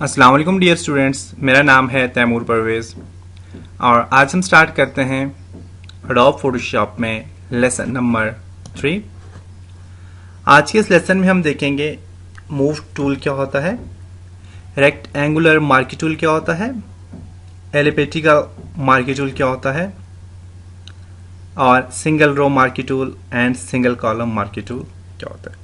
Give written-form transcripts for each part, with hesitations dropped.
अस्सलाम वालेकुम dear students, मेरा नाम है तैमूर परवेज़ और आज हम स्टार्ट करते हैं एडोब फोटोशॉप में लेसन नंबर 3। आज के इस लेसन में हम देखेंगे मूव टूल क्या होता है, रेक्टेंगुलर मार्की टूल क्या होता है, एलिप्टिकल मार्की टूल क्या होता है और single row marquee tool and single column marquee tool क्या होता है।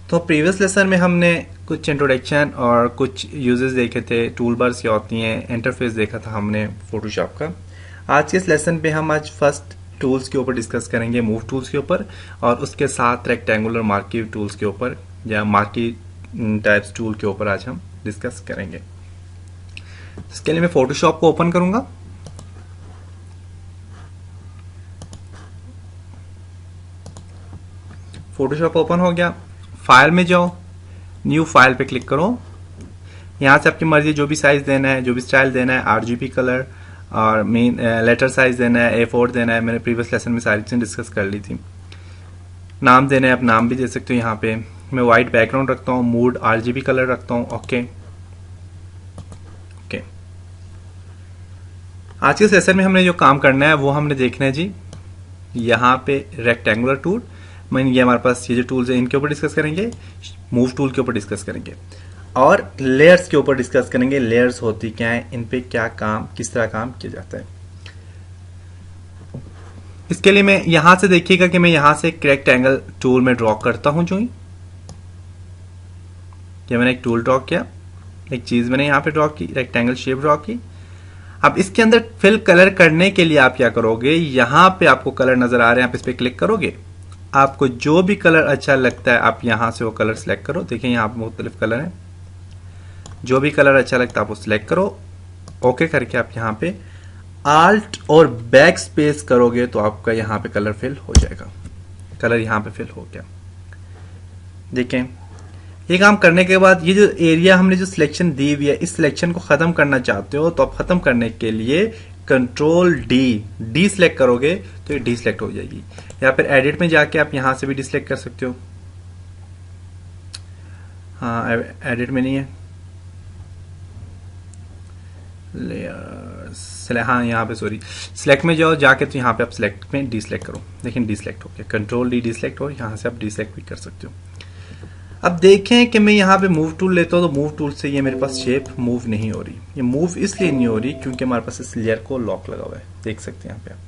तो प्रीवियस लेसन में हमने कुछ इंट्रोडक्शन और कुछ यूजेस देखे थे, टूल बार्स क्या होती हैं, इंटरफेस देखा था हमने फोटोशॉप का। आज के इस लेसन पे हम आज फर्स्ट टूल्स के ऊपर डिस्कस करेंगे, मूव टूल्स के ऊपर, और उसके साथ रेक्टेंगुलर मार्की टूल्स के ऊपर या मार्की टाइप्स टूल के ऊपर आज हम डिस्कस करेंगे। इसके लिए मैं फोटोशॉप को ओपन करूंगा। फोटोशॉप ओपन हो गया, फाइल में जाओ, न्यू फाइल पे क्लिक करो। यहाँ से आपकी मर्जी जो भी साइज देना है, जो भी स्टाइल देना है, आरजीबी कलर और मेन लेटर साइज देना है, A4 देना है। मैंने प्रीवियस लेसन में सारी चीजें डिस्कस कर ली थी। नाम देना है, आप नाम भी दे सकते हो। यहाँ पे मैं व्हाइट बैकग्राउंड रखता हूँ, मूड आरजीबी कलर रखता हूँ। Okay okay. आज के सेशन में हमने जो काम करना है वो हमने देखना है जी। यहाँ पे रेक्टेंगुलर टूल, ये हमारे पास ये जो टूल्स है इनके ऊपर डिस्कस करेंगे, मूव टूल के ऊपर डिस्कस करेंगे और लेयर्स के ऊपर डिस्कस करेंगे। लेयर्स होती क्या है, इन पे क्या काम, किस तरह काम किया जाता है। इसके लिए मैं यहां से देखिएगा कि मैं यहां से एक रेक्टेंगल टूल में ड्रॉ करता हूं। जो ये मैंने एक टूल ड्रॉ किया, एक चीज मैंने यहां पे ड्रॉ की, रेक्टेंगल शेप ड्रॉ की। अब इसके अंदर फिल कलर करने के लिए आप क्या करोगे, यहां पे आपको कलर नजर आ रहे हैं, आप इस पे क्लिक करोगे। आपको जो भी कलर अच्छा लगता है आप यहां से वो कलर सिलेक्ट करो। देखिए यहां पे मुख्तलिफ कलर हैं, जो भी कलर अच्छा लगता है आप वो सिलेक्ट करो। ओके करके आप यहां पे आल्ट और बैक स्पेस करोगे तो आपका यहां पे कलर फिल हो जाएगा। कलर यहां पे फिल हो गया। देखें, ये काम करने के बाद ये जो एरिया हमने जो सिलेक्शन दी हुई है, इस सिलेक्शन को खत्म करना चाहते हो तो आप खत्म करने के लिए कंट्रोल डी सिलेक्ट करोगे तो ये डी सिलेक्ट हो जाएगी। या फिर एडिट में जाके आप यहां से भी डिसलेक्ट कर सकते हो। हाँ, एडिट में नहीं है, हाँ यहाँ पे सॉरी, सिलेक्ट में जाओ जाके तो यहाँ पे आप सिलेक्ट में डिसलेक्ट करो। लेकिन डिसलेक्ट हो गया, कंट्रोल डी डिसलेक्ट हो, यहाँ से आप डिसलेक्ट भी कर सकते हो। अब देखें कि मैं यहाँ पे मूव टूल लेता हूँ तो मूव टूल से ये मेरे पास शेप मूव नहीं हो रही। ये मूव इसलिए नहीं हो रही क्योंकि हमारे पास इस लेयर को लॉक लगा हुआ है। देख सकते हैं यहाँ पे आप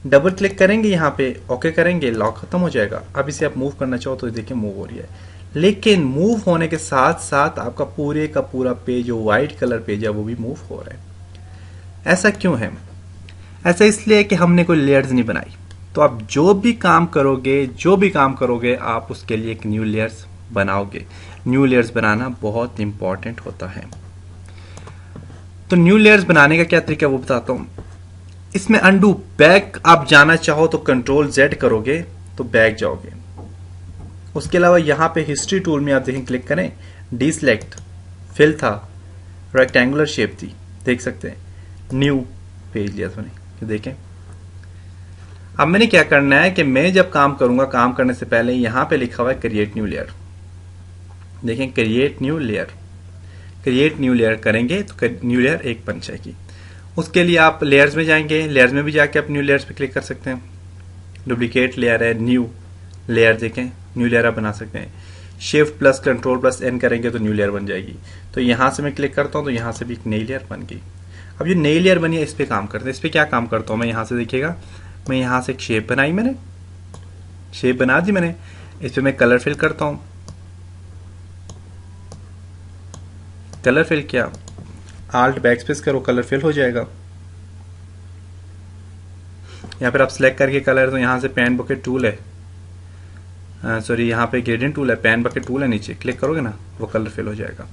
डबल क्लिक करेंगे, यहाँ पे ओके करेंगे, लॉक खत्म हो जाएगा। अब इसे आप मूव करना चाहो तो देखिए मूव हो रही है। लेकिन मूव होने के साथ साथ आपका पूरे का पूरा पेज, जो व्हाइट कलर पेज है, वो भी मूव हो रहा है। ऐसा क्यों है? ऐसा इसलिए कि हमने कोई लेयर्स नहीं बनाई। तो आप जो भी काम करोगे आप उसके लिए एक न्यू लेयर्स बनाओगे। न्यू लेयर्स बनाना बहुत इंपॉर्टेंट होता है। तो न्यू लेयर्स बनाने का क्या तरीका है वो बताता हूं। इसमें अंडू बैक आप जाना चाहो तो कंट्रोल Z करोगे तो बैक जाओगे। उसके अलावा यहां पे हिस्ट्री टूल में आप देखें, क्लिक करें, डी सिलेक्ट, फिल था, रेक्टेंगुलर शेप थी, देख सकते हैं, न्यू पेज लिया था मैंने। देखें, अब मैंने क्या करना है कि मैं जब काम करूंगा, काम करने से पहले यहां पे लिखा हुआ है क्रिएट न्यू लेयर। देखें, क्रिएट न्यू लेयर करेंगे तो न्यू लेयर एक बन जाएगी। उसके लिए आप लेयर्स में जाएंगे, लेयर्स में भी जाके आप न्यू लेयर्स पे क्लिक कर सकते हैं। डुप्लीकेट लेयर है, न्यू लेयर, देखें न्यू लेयर आप बना सकते हैं। Shift plus control plus N करेंगे तो न्यू लेयर बन जाएगी। तो यहां से मैं क्लिक करता हूं तो यहां से भी एक नई लेयर बन गई। अब ये नई लेयर बनी है, इस पे काम करते हैं। इस पे क्या काम करता हूं मैं, यहां से देखिएगा, मैं यहां से एक शेप बनाई, मैंने शेप बना दी मैंने। इस पे मैं कलर फिल करता हूं, कलर फिल किया, आल्ट बैक स्पेस करो, कलर फिल हो जाएगा। या फिर आप सिलेक्ट करके कलर, तो यहां से पेन बकेट टूल है, सॉरी यहाँ पे ग्रेडियंट टूल है, पेन बकेट टूल है, नीचे क्लिक करोगे ना वो कलर फिल हो जाएगा।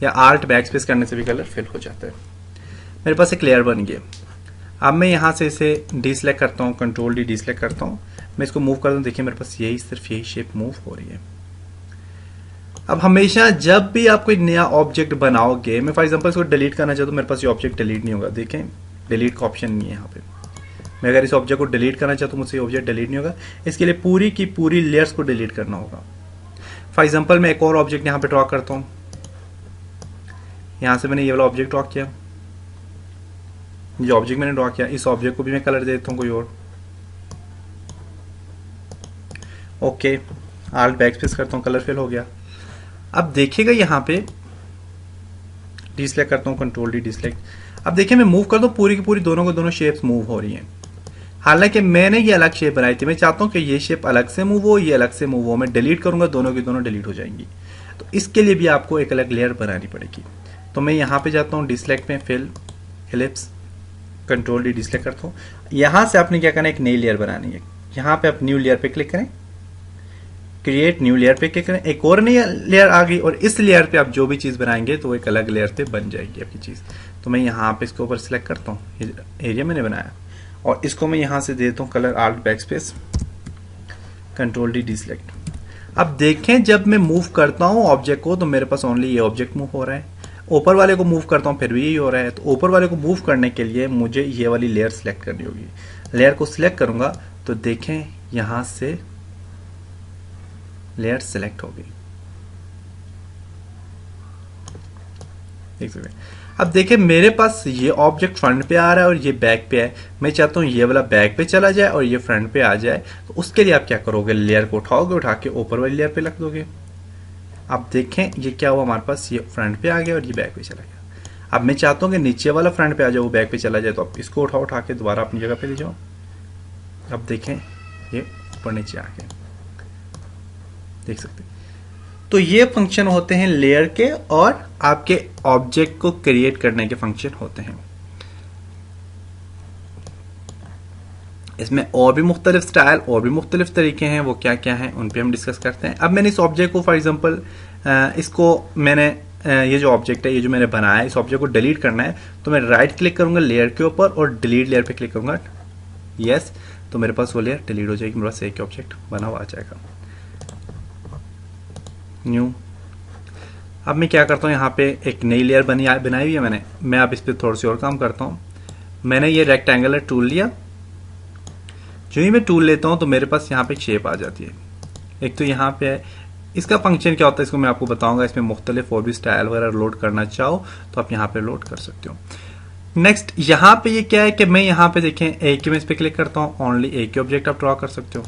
या आल्ट बैक स्पेस करने से भी कलर फिल हो जाता है। मेरे पास एक लेयर बन गया। अब मैं यहाँ से इसे डिसलेक्ट करता हूँ, कंट्रोल डी डिसलेक्ट करता हूँ, मैं इसको मूव करता हूँ। देखिए मेरे पास सिर्फ यही शेप मूव हो रही है। अब हमेशा जब भी आप कोई नया ऑब्जेक्ट बनाओगे, मैं फॉर एग्जांपल इसको डिलीट करना चाहता हूँ, मेरे पास ये ऑब्जेक्ट डिलीट नहीं होगा। देखें, डिलीट का ऑप्शन नहीं है यहाँ पे। मैं अगर इस ऑब्जेक्ट को डिलीट करना चाहता हूँ, मुझसे ऑब्जेक्ट डिलीट नहीं होगा। इसके लिए पूरी की पूरी लेयर्स को डिलीट करना होगा। फॉर एग्जांपल मैं एक और ऑब्जेक्ट यहाँ पे ड्रॉ करता हूँ, यहाँ से मैंने ये वाला ऑब्जेक्ट ड्रॉ किया, जो ऑब्जेक्ट मैंने ड्रॉ किया इस ऑब्जेक्ट को भी मैं कलर दे देता हूँ कोई और। ओके, आल्ट बैक स्पेस करता हूँ, कलर फिल हो गया। अब देखिएगा यहाँ पे डिसलेक्ट करता हूँ, कंट्रोल डी डिसलेक्ट। अब देखिए मैं मूव कर दूँ, पूरी की पूरी दोनों को दोनों शेप्स मूव हो रही हैं। हालांकि मैंने ये अलग शेप बनाई थी, मैं चाहता हूँ कि ये शेप अलग से मूव हो, ये अलग से मूव हो। मैं डिलीट करूंगा, दोनों की दोनों डिलीट हो जाएंगी। तो इसके लिए भी आपको एक अलग लेयर बनानी पड़ेगी। तो मैं यहाँ पे जाता हूँ डिसलेक्ट में, fill, ellipse, control D deselect करता हूँ। यहाँ से आपने क्या करना है, एक नई लेयर बनानी है। यहाँ पे आप न्यू लेयर पे क्लिक करें, क्रिएट न्यू लेयर पे क्लिक करें, एक और नई लेयर आ गई और इस लेयर पे आप जो भी चीज बनाएंगे तो एक अलग लेयर पे बन जाएगी आपकी चीज। तो मैं यहाँ पे इसके ऊपर सिलेक्ट करता हूँ, एरिया मैंने बनाया और इसको मैं यहाँ से देता हूँ colour, alt back space, control D डिसलेक्ट। अब देखें जब मैं मूव करता हूँ ऑब्जेक्ट को तो मेरे पास ओनली ये ऑब्जेक्ट मूव हो रहा है, ऊपर वाले को मूव करता हूँ फिर भी यही हो रहा है। तो ऊपर वाले को मूव करने के लिए मुझे ये वाली लेयर सिलेक्ट करनी होगी। लेयर को सिलेक्ट करूंगा तो देखें यहां से लेयर सिलेक्ट हो गई, देख सकते हैं। अब देखिए मेरे पास ये ऑब्जेक्ट फ्रंट पे आ रहा है और ये बैक पे है। मैं चाहता हूँ ये वाला बैक पे चला जाए और ये फ्रंट पे आ जाए। तो उसके लिए आप क्या करोगे, लेयर को उठाओगे, उठा के ऊपर वाली लेयर पे रख दोगे। अब देखें ये क्या हुआ, हमारे पास ये फ्रंट पे आ गया और ये बैक पे चला गया। अब मैं चाहता हूँ कि नीचे वाला फ्रंट पे आ जाए, वो बैक पे चला जाए। तो आप इसको उठा के दोबारा अपनी जगह पे ले जाओ। अब देखें ये ऊपर नीचे आ गया, देख सकते हैं। तो ये फंक्शन होते हैं लेयर के और आपके ऑब्जेक्ट को क्रिएट करने के फंक्शन होते हैं। इसमें और भी मुख्तलिफ स्टाइल और भी मुख्तलिफ तरीके हैं, वो क्या क्या हैं उन पे हम डिस्कस करते हैं। अब मैंने इस ऑब्जेक्ट को फॉर एग्जांपल इसको मैंने ये जो ऑब्जेक्ट है, ये जो मैंने बनाया है, इस ऑब्जेक्ट को डिलीट करना है। तो मैं राइट क्लिक करूंगा लेयर के ऊपर और डिलीट लेयर पे क्लिक करूंगा, यस। तो मेरे पास वो लेयर डिलीट हो जाएगी, मेरे पास एक ऑब्जेक्ट बना हुआ आ जाएगा, न्यू। अब मैं क्या करता हूँ, यहाँ पे एक नई लेयर बनाई हुई है मैंने। मैं अब इस पर थोड़ा सी और काम करता हूँ। मैंने ये रेक्टेंगुलर टूल लिया, जो ही मैं टूल लेता हूँ तो मेरे पास यहाँ पे एक शेप आ जाती है। एक तो यहाँ पे है, इसका फंक्शन क्या होता है इसको मैं आपको बताऊंगा। इसमें मुख्तलिफ और भी स्टाइल वगैरह लोड करना चाहो तो आप यहाँ पे लोड कर सकते हो। नेक्स्ट यहाँ पे ये क्या है कि मैं यहाँ पे देखें एक ही में इस पे क्लिक करता हूँ, ओनली एक ही ऑब्जेक्ट आप ड्रॉ कर सकते हो।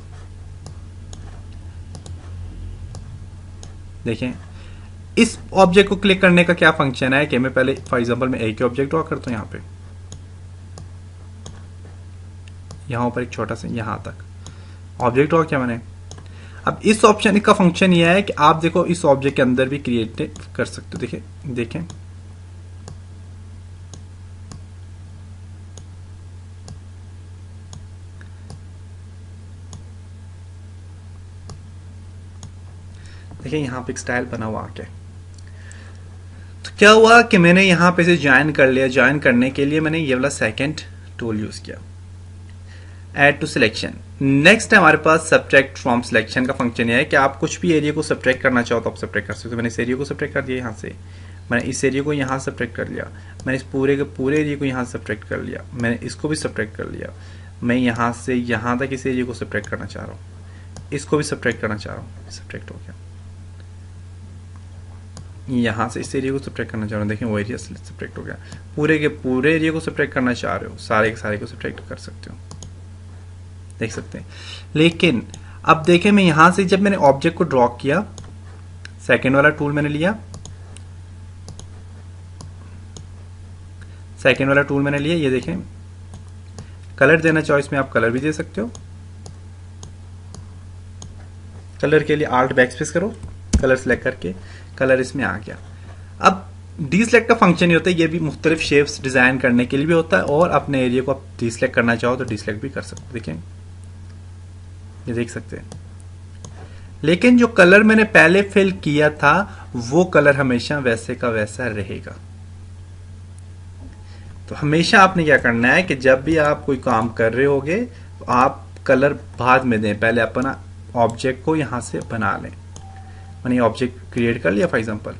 देखें इस ऑब्जेक्ट को क्लिक करने का क्या फंक्शन है कि मैं पहले फॉर एग्जांपल मैं एक ही ऑब्जेक्ट ड्रॉ करता हूं, यहाँ पे यहाँ पर एक छोटा सा यहां तक ऑब्जेक्ट ड्रॉ किया मैंने। अब इस ऑप्शन का फंक्शन यह है कि आप देखो इस ऑब्जेक्ट के अंदर भी क्रिएट कर सकते हो। देखें देखें देखिए यहाँ पे एक स्टाइल बना हुआ आके। तो क्या हुआ कि मैंने यहाँ पे से ज्वाइन कर लिया। ज्वाइन करने के लिए मैंने ये वाला सेकंड टूल यूज किया, ऐड टू सिलेक्शन। नेक्स्ट हमारे पास सब्ट्रैक्ट फ्रॉम सिलेक्शन का फंक्शन यह है कि आप कुछ भी एरिया को सब्ट्रैक्ट करना चाहो तो आप सब्ट्रैक्ट कर सकते हो। मैंने इस एरिया को सब्ट्रैक्ट कर दिया यहाँ से, मैंने इस एरिया को यहाँ सब्ट्रैक्ट कर लिया, मैंने इस पूरे के पूरे एरिया को यहाँ सब्ट्रैक्ट कर लिया, मैंने इसको भी सब्ट्रैक्ट कर लिया। मैं यहाँ से यहाँ तक इस एरिया को सब्ट्रैक्ट करना चाह रहा हूँ, इसको भी सब्ट्रैक्ट करना चाह रहा हूँ, सब्ट्रैक्ट हो गया। यहाँ से इस एरिया को सब्ट्रैक्ट करना चाह रहा हूँ, देखें वो एरिया सब्ट्रैक्ट हो गया। पूरे के पूरे एरिया को सब्ट्रैक्ट करना चाह रहे हो, सारे के सारे को सब्ट्रैक्ट कर सकते हो, देख सकते हैं। लेकिन अब देखें मैं यहां से जब मैंने ऑब्जेक्ट को ड्रॉ किया, सेकंड वाला टूल मैंने लिया, सेकंड वाला टूल मैंने लिया, ये देखें कलर देना चाहो इसमें आप कलर भी दे सकते हो। कलर के लिए आल्ट बैक स्पेस करो, कलर सेलेक्ट करके कलर इसमें आ गया। अब डीसेलेक्ट का फंक्शन ये होता है, ये भी मुख्तलिफ शेप्स डिजाइन करने के लिए भी होता है और अपने एरिया को आप डीसेलेक्ट करना चाहो तो डीसेलेक्ट भी कर सकते हो। देखें ये देख सकते हैं। लेकिन जो कलर मैंने पहले फिल किया था वो कलर हमेशा वैसे का वैसा रहेगा। तो हमेशा आपने क्या करना है कि जब भी आप कोई काम कर रहे होगे तो आप कलर बाद में दें, पहले अपना ऑब्जेक्ट को यहां से बना लें। मैंने ऑब्जेक्ट क्रिएट कर लिया, फॉर एग्जांपल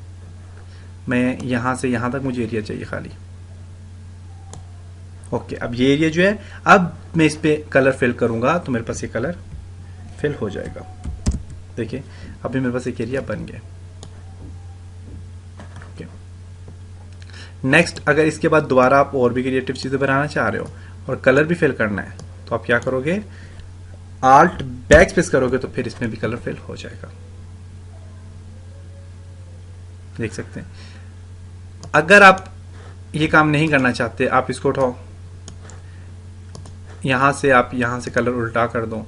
मैं यहां से यहां तक मुझे एरिया चाहिए खाली। ओके, अब ये एरिया जो है, अब मैं इस पे कलर फिल करूंगा तो मेरे पास ये कलर फिल हो जाएगा। देखिए अभी मेरे पास एक एरिया बन गया। ओके, नेक्स्ट अगर इसके बाद दोबारा आप और भी क्रिएटिव चीज़ें बनाना चाह रहे हो और कलर भी फिल करना है तो आप क्या करोगे, आल्ट बैक स्पेस करोगे तो फिर इसमें भी कलर फिल हो जाएगा। देख सकते हैं। अगर आप ये काम नहीं करना चाहते, आप इसको उठाओ, यहां से आप यहां से कलर उल्टा कर दो,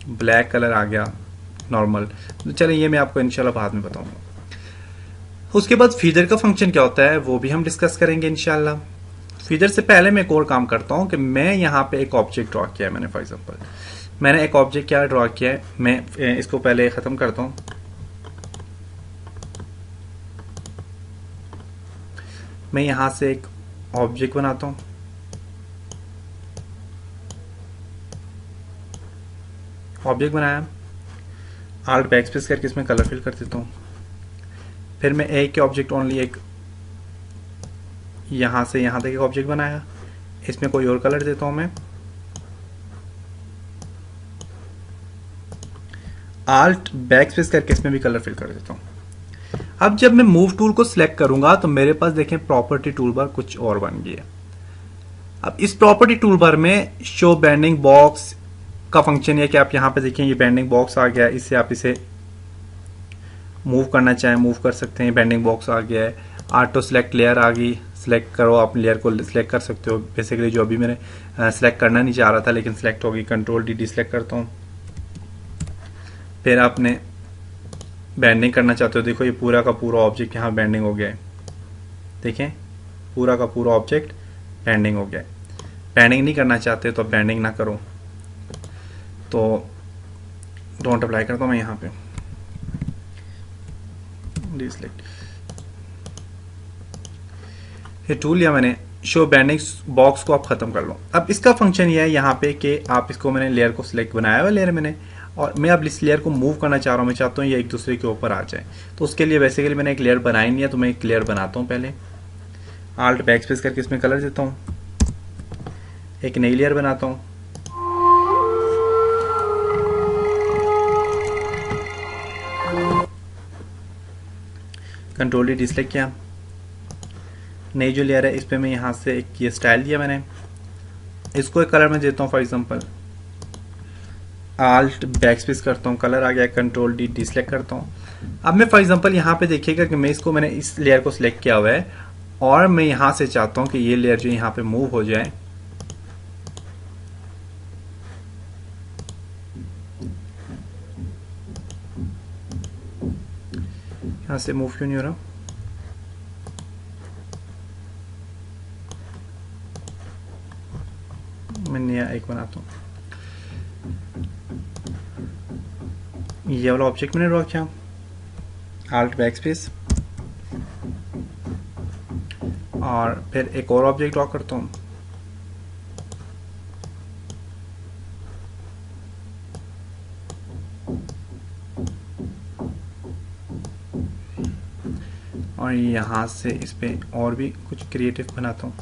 ब्लैक कलर आ गया नॉर्मल। तो चलिए ये मैं आपको इंशाल्लाह बाद में बताऊंगा। उसके बाद फीडर का फंक्शन क्या होता है वो भी हम डिस्कस करेंगे इंशाल्लाह। फीडर से पहले मैं एक और काम करता हूं कि मैं यहां पे एक ऑब्जेक्ट ड्रॉ किया है मैंने। फॉर एग्जांपल मैंने एक ऑब्जेक्ट क्या ड्रॉ किया है, मैं इसको पहले खत्म करता हूं। मैं यहां से एक ऑब्जेक्ट बनाता हूं, ऑब्जेक्ट बनाया, आल्ट बैक स्पेस करके इसमें कलर फिल कर देता हूं। फिर मैं एक ऑब्जेक्ट ओनली एक यहां से यहां तक एक ऑब्जेक्ट बनाया, इसमें कोई और कलर देता हूं मैं, आल्ट बैक स्पेस करके इसमें भी कलर फिल कर देता हूं। अब जब मैं मूव टूल को सिलेक्ट करूंगा तो मेरे पास देखें प्रॉपर्टी टूल बार कुछ और बन गई है। अब इस प्रॉपर्टी टूल बार में शो बैंडिंग बॉक्स का फंक्शन है कि आप यहां पे देखें ये बैंडिंग बॉक्स आ गया, इससे आप इसे मूव करना चाहें मूव कर सकते हैं। बैंडिंग बॉक्स आ गया है, ऑटो सिलेक्ट लेयर आ गई, सिलेक्ट करो, आप लेयर को सिलेक्ट कर सकते हो। बेसिकली जो अभी मैंने सिलेक्ट करना नहीं चाह रहा था लेकिन सिलेक्ट हो गई, कंट्रोल डी सिलेक्ट करता हूं। फिर आपने बैंडिंग करना चाहते हो, देखो ये पूरा का पूरा ऑब्जेक्ट यहाँ बैंडिंग हो गया है। देखें पूरा का पूरा ऑब्जेक्ट बैंडिंग हो गया है। बैंडिंग नहीं करना चाहते तो बैंडिंग ना करो, तो डोंट अप्लाई करता हूं मैं यहाँ पे डिसलेक्ट। ये टूल लिया मैंने, शो बैंडिंग बॉक्स को आप खत्म कर लो। अब इसका फंक्शन ये है यहाँ पे कि आप इसको, मैंने लेयर को सिलेक्ट बनाया हुआ लेयर मैंने, और मैं अब इस लेयर को मूव करना चाह रहा हूँ। मैं चाहता हूँ ये एक दूसरे के ऊपर आ जाए, तो उसके लिए बेसिकली मैंने एक लेयर बनाई नहीं है, तो मैं एक लेयर बनाता हूँ। पहले आल्ट बैक स्पेस करके इसमें कलर देता हूँ, एक नई लेयर बनाता हूँ, कंट्रोल डी डिसलेक्ट किया। नई जो लेयर है इस पे मैं यहाँ से एक ये स्टाइल दिया मैंने, इसको एक कलर में देता हूँ। For example alt back space करता हूँ, कलर आ गया, कंट्रोल डी डिसलेक्ट करता हूँ। अब मैं फॉर एग्जांपल यहाँ पे देखिएगा कि मैंने इस लेयर को सिलेक्ट किया हुआ है और मैं यहाँ से चाहता हूँ कि ये लेयर जो यहाँ पे मूव हो जाए। यहाँ से मूव क्यों नहीं हो रहा, मैं नया एक बनाता हूँ। ये वाला ऑब्जेक्ट मैंने ड्रॉ किया, आल्ट बैक स्पेस, और फिर एक और ऑब्जेक्ट ड्रॉ करता हूँ, और यहाँ से इस पे और भी कुछ क्रिएटिव बनाता हूँ।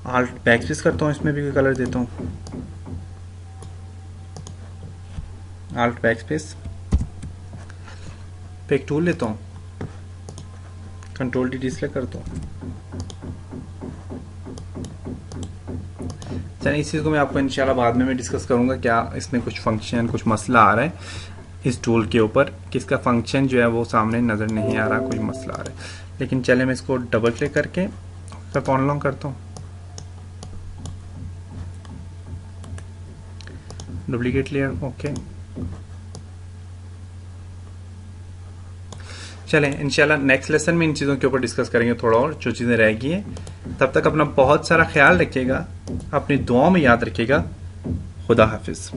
आल्ट बैक स्पेस करता हूँ, इसमें भी कलर देता हूँ, आल्ट बैक स्पेस पे एक टूल लेता हूँ, कंट्रोल डी डिसलेक्ट करता हूँ। चलिए इस चीज़ को मैं आपको इंशाल्लाह बाद में मैं डिस्कस करूँगा, क्या इसमें कुछ फंक्शन कुछ मसला आ रहा है इस टूल के ऊपर, किसका फंक्शन जो है वो सामने नज़र नहीं आ रहा, कोई मसला आ रहा है। लेकिन चले मैं इसको डबल क्लिक करके फिर अनलॉक करता हूँ, डुप्लीकेट लेयर, ओके। चलें इंशाल्लाह नेक्स्ट लेसन में इन चीज़ों के ऊपर डिस्कस करेंगे थोड़ा और जो चीज़ें रह गई हैं। तब तक अपना बहुत सारा ख्याल रखिएगा, अपनी दुआओं में याद रखिएगा। खुदा हाफिज़।